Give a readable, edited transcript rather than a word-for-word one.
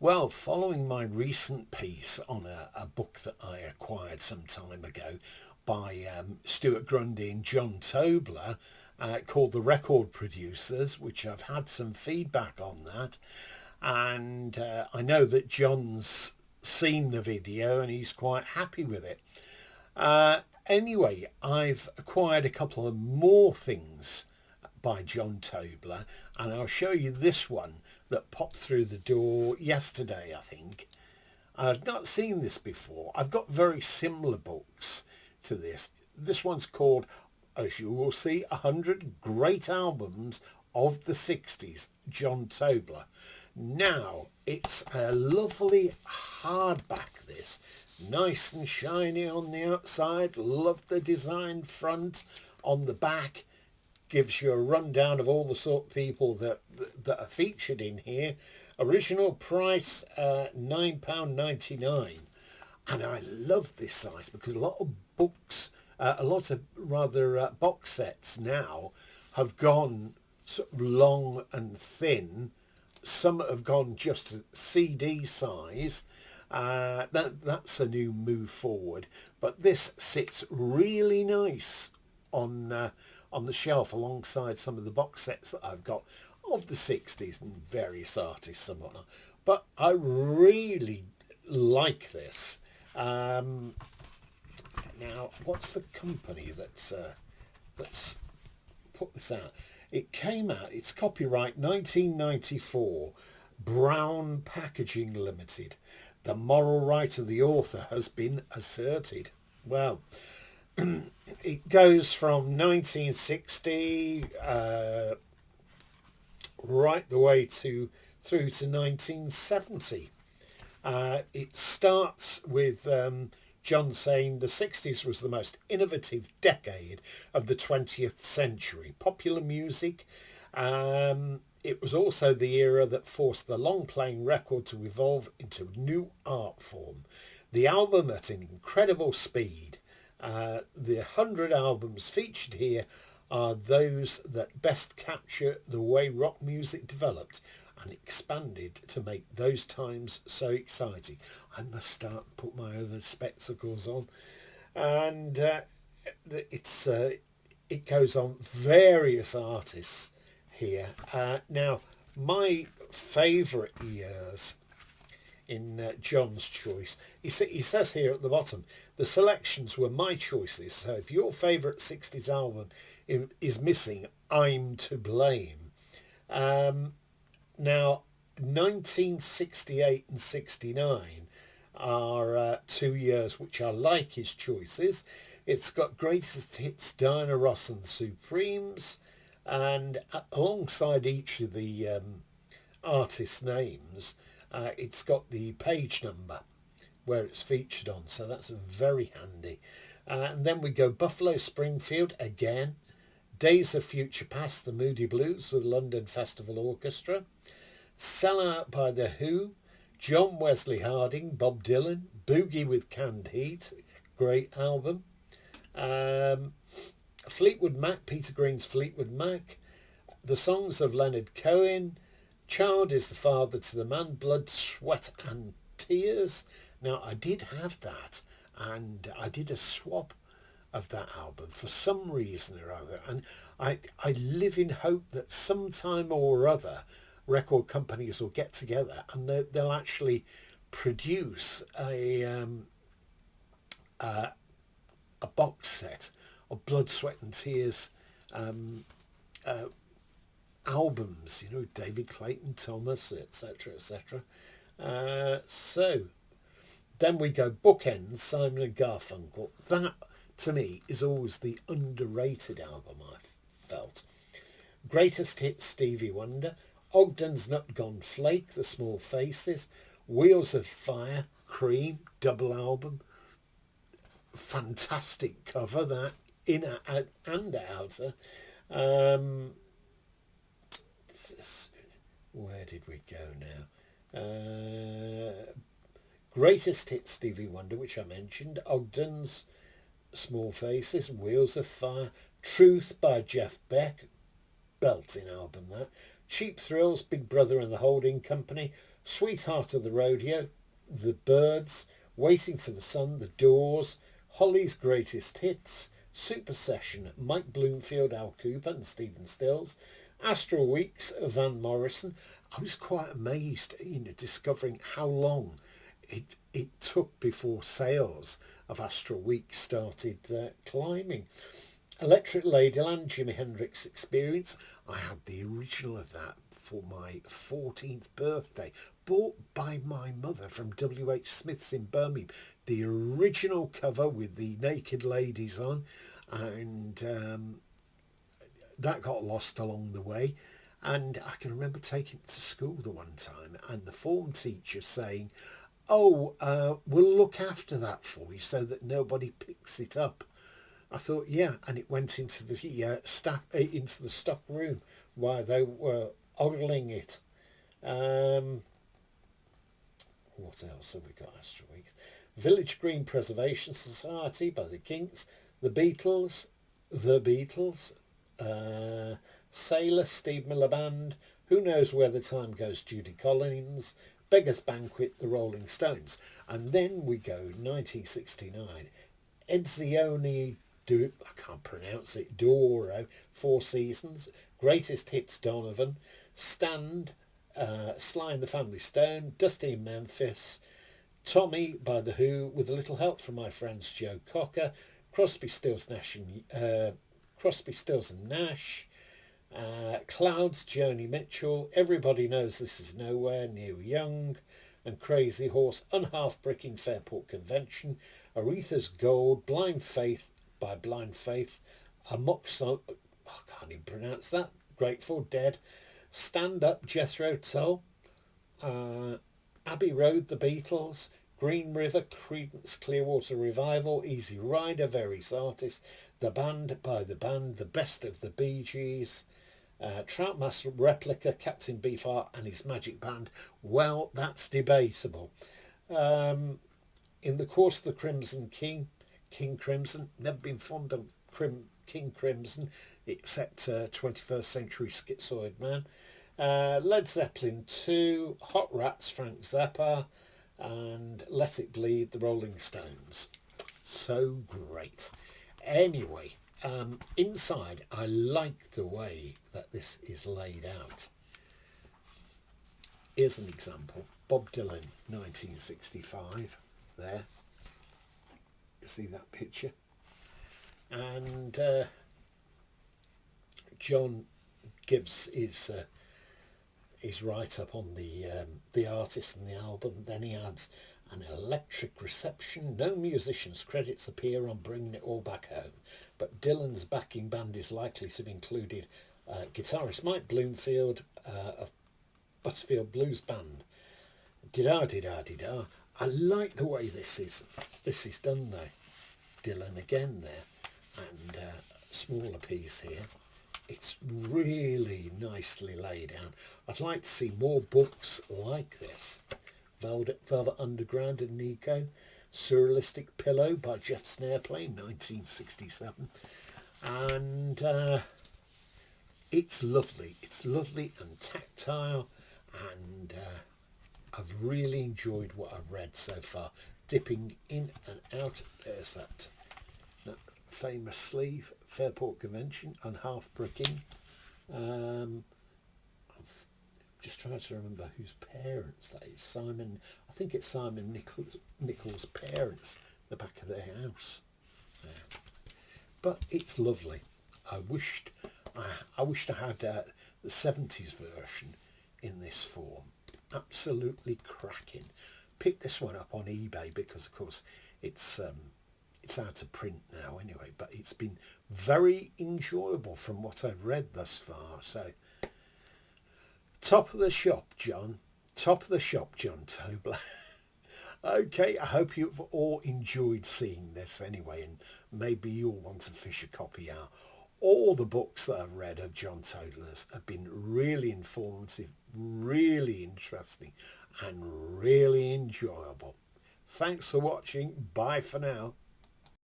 Well, following my recent piece on a book that I acquired some time ago by Stuart Grundy and John Tobler, called The Record Producers, which I've had some feedback on that. And I know that John's seen the video and he's quite happy with it. Anyway, I've acquired a couple of more things by John Tobler, and I'll show you this one that popped through the door yesterday, I think. I've not seen this before. I've got very similar books to this. This one's called, as you will see, 100 Great Albums of the 60s, John Tobler. Now, it's a lovely hardback, this. Nice and shiny on the outside. Love the design front. On the back, gives you a rundown of all the sort of people that are featured in here. Original price £9.99, and I love this size because a lot of books, a lot of rather box sets now have gone sort of long and thin. Some have gone just to CD size. That's a new move forward, but this sits really nice on the shelf alongside some of the box sets that I've got of the 60s and various artists and whatnot. But I really like this. Now, what's the company that's put this out? It came out, it's copyright 1994, Brown Packaging Limited. The moral right of the author has been asserted. Well, it goes from 1960 right the way through to 1970. It starts with John saying the 60s was the most innovative decade of the 20th century. Popular music. It was also the era that forced the long-playing record to evolve into a new art form. The album at an incredible speed. The 100 albums featured here are those that best capture the way rock music developed and expanded to make those times so exciting. I must start and put my other spectacles on. And it goes on various artists here. Now, my favourite years in John's choice, he says here at the bottom, the selections were my choices, so if your favourite 60s album is missing, I'm to blame. Now, 1968 and 69 are 2 years which I like his choices. It's got Greatest Hits, Diana Ross and the Supremes, and alongside each of the artist names, it's got the page number where it's featured on, so that's very handy. And then we go Buffalo Springfield again, Days of Future Past, the Moody Blues with London Festival Orchestra, Sell Out by The Who, John Wesley Harding, Bob Dylan, Boogie with Canned Heat, great album, Fleetwood Mac, Peter Green's Fleetwood Mac, the songs of Leonard Cohen, Child is the Father to the Man, Blood, Sweat and Tears. Now, I did have that, and I did a swap of that album for some reason or other, and I live in hope that sometime or other record companies will get together and they'll actually produce a box set of Blood, Sweat and Tears albums, you know, David Clayton Thomas, etc., etc. So then we go bookends, Simon and Garfunkel. That, to me, is always the underrated album, I've felt. Greatest Hits, Stevie Wonder, Ogden's Nut Gone Flake, The Small Faces, Wheels of Fire, Cream, double album. Fantastic cover, that, inner and outer. Where did we go now? Greatest Hits, Stevie Wonder, which I mentioned, Ogden's, Small Faces, Wheels of Fire, Truth by Jeff Beck, belting album that, Cheap Thrills, Big Brother and the Holding Company, Sweetheart of the Rodeo, The Birds, Waiting for the Sun, The Doors, Holly's Greatest Hits, Super Session, Mike Bloomfield, Al Cooper and Stephen Stills, Astral Weeks, Van Morrison. I was quite amazed, discovering how long it took before sales of Astral Weeks started climbing. Electric Ladyland, Jimi Hendrix Experience. I had the original of that for my 14th birthday, bought by my mother from W.H. Smith's in Birmingham. The original cover with the naked ladies on, and that got lost along the way. And I can remember taking it to school the one time and the form teacher saying, we'll look after that for you so that nobody picks it up. I thought, yeah, and it went into the into the stock room while they were ogling it. What else have we got? Astral Weeks, Village Green Preservation Society by the Kinks, The Beatles, Sailor, Steve Miller Band, Who Knows Where the Time Goes, Judy Collins, Beggar's Banquet, The Rolling Stones, and then we go 1969, Edzioni. I can't pronounce it. Doro, Four Seasons, Greatest Hits Donovan, Stand, Sly and the Family Stone, Dusty in Memphis, Tommy by The Who, with a little help from my friends Joe Cocker, Crosby, Stills and Nash, Clouds, Joni Mitchell, Everybody Knows This Is Nowhere, Neil Young, and Crazy Horse, Unhalf Bricking Fairport Convention, Aretha's Gold, Blind Faith by Blind Faith, Amok Song, I can't even pronounce that, Grateful Dead, Stand Up, Jethro Tull, Abbey Road, The Beatles, Green River, Creedence Clearwater Revival, Easy Rider, Various Artists, The Band by The Band, The Best of the Bee Gees, Troutmaster Replica, Captain Beefheart and his Magic Band. Well, that's debatable. In the Course of the Crimson King, King Crimson, never been fond of King Crimson except 21st Century Schizoid Man. Led Zeppelin 2, Hot Rats, Frank Zappa, and Let It Bleed, The Rolling Stones. So great. Anyway, inside, I like the way that this is laid out. Here's an example. Bob Dylan, 1965, there. You see that picture? And John gives his write-up on the artist and the album. Then he adds, an electric reception. No musician's credits appear on Bringing It All Back Home, but Dylan's backing band is likely to have included guitarist Mike Bloomfield of Butterfield Blues Band. Dida. I like the way this is done though. Dylan again there, and smaller piece here. It's really nicely laid out. I'd like to see more books like this. Velvet Underground and Nico, Surrealistic Pillow by Jeff Snareplane, 1967, and it's lovely. It's lovely and tactile, and I've really enjoyed what I've read so far. Dipping in and out. There's that famous sleeve, Fairport Convention, Unhalf Bricking. I'm just trying to remember whose parents that is. I think it's Simon Nichols' parents, the back of their house. Yeah. But it's lovely. I wished I had the 70s version in this form. Absolutely cracking. Picked this one up on eBay because, of course, it's out of print now anyway. But it's been very enjoyable from what I've read thus far. So, top of the shop, John. Top of the shop, John Tobler. Okay, I hope you've all enjoyed seeing this anyway, and maybe you'll want to fish a copy out. All the books that I've read of John Tobler's have been really informative, really interesting, and really enjoyable. Thanks for watching. Bye for now.